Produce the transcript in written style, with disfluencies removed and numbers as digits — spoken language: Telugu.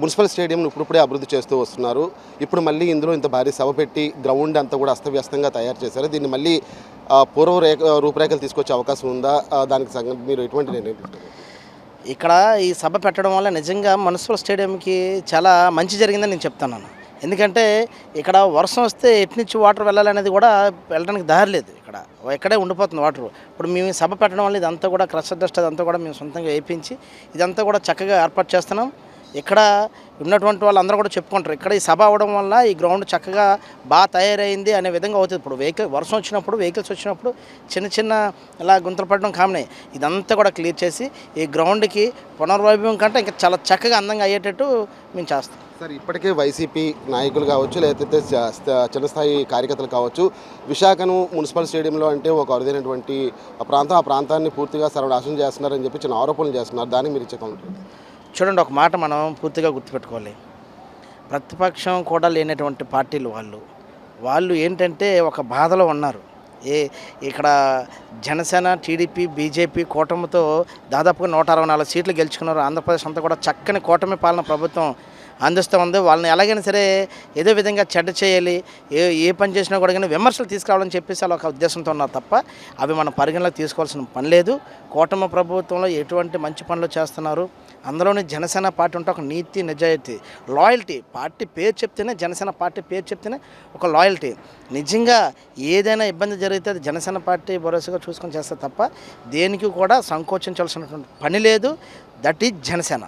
మున్సిపల్ స్టేడియంను ఇప్పుడిప్పుడే అభివృద్ధి చేస్తూ వస్తున్నారు. ఇప్పుడు మళ్ళీ ఇందులో ఇంత భారీ సభ పెట్టి గ్రౌండ్ అంతా కూడా అస్తవ్యస్తంగా తయారు చేశారు. దీన్ని మళ్ళీ రూపురేఖలు తీసుకొచ్చే అవకాశం ఉందా? దానికి మీరు ఎటువంటి నిర్ణయం తీసుకున్నారు? ఇక్కడ ఈ సభ పెట్టడం వల్ల నిజంగా మున్సిపల్ స్టేడియంకి చాలా మంచి జరిగిందని నేను చెప్తున్నాను. ఎందుకంటే ఇక్కడ వర్షం వస్తే ఎట్నుంచి వాటర్ వెళ్ళాలనేది కూడా వెళ్ళడానికి దారి లేదు. ఇక్కడే ఉండిపోతుంది వాటర్. ఇప్పుడు మేము సభ పెట్టడం వల్ల ఇదంతా కూడా క్రషర్ డస్ట్ అదంతా కూడా మేము సొంతంగా వేయించి ఇదంతా కూడా చక్కగా ఏర్పాటు చేస్తున్నాం. ఇక్కడ ఉన్నటువంటి వాళ్ళందరూ కూడా చెప్పుకుంటారు, ఇక్కడ ఈ సభ అవ్వడం వల్ల ఈ గ్రౌండ్ చక్కగా బాగా తయారైంది అనే విధంగా అవుతుంది. ఇప్పుడు వర్షం వచ్చినప్పుడు వెహికల్స్ వచ్చినప్పుడు చిన్న చిన్న ఇలా గుంతలు పడడం కామనే. ఇదంతా కూడా క్లియర్ చేసి ఈ గ్రౌండ్కి పునర్వైభవం కంటే ఇంకా చాలా చక్కగా అందంగా అయ్యేటట్టు మేము చేస్తాం. సార్, ఇప్పటికే వైసీపీ నాయకులు కావచ్చు, లేకపోతే చిన్న స్థాయి కార్యకర్తలు కావచ్చు, విశాఖను మున్సిపల్ స్టేడియంలో అంటే ఒక అరుదైనటువంటి ప్రాంతం, ఆ ప్రాంతాన్ని పూర్తిగా సర్వనాశనం చేస్తున్నారని చెప్పి చిన్న ఆరోపణలు చేస్తున్నారు. దానికి మీరు ఇచ్చే కౌంటర్? చూడండి, ఒక మాట మనం పూర్తిగా గుర్తుపెట్టుకోవాలి. ప్రతిపక్షం కూడా లేనటువంటి పార్టీలు వాళ్ళు ఏంటంటే ఒక బాధలో ఉన్నారు. ఇక్కడ జనసేన, టీడీపీ, బీజేపీ కూటమితో దాదాపుగా 164 సీట్లు గెలుచుకున్నారు. ఆంధ్రప్రదేశ్ అంతా కూడా చక్కని కూటమి పాలన ప్రభుత్వం అందిస్తూ ఉంది. వాళ్ళని ఎలాగైనా సరే ఏదో విధంగా చెడ్డ చేయాలి, ఏ పని చేసినా కూడా కానీ విమర్శలు తీసుకురావాలని చెప్పేసి అలా ఒక ఉద్దేశంతో ఉన్నారు తప్ప అవి మనం పరిగణలోకి తీసుకోవాల్సిన పని లేదు. కూటమి ప్రభుత్వంలో ఎటువంటి మంచి పనులు చేస్తున్నారు. అందులోని జనసేన పార్టీ ఉంటే ఒక నీతి, నిజాయితీ, లాయల్టీ. పార్టీ పేరు చెప్తేనే, జనసేన పార్టీ పేరు చెప్తేనే ఒక లాయల్టీ. నిజంగా ఏదైనా ఇబ్బంది జరిగితే అది జనసేన పార్టీ భరోసాగా చూసుకొని చేస్తే తప్ప దేనికి కూడా సంకోచించాల్సినటువంటి పని లేదు. That is Janasena.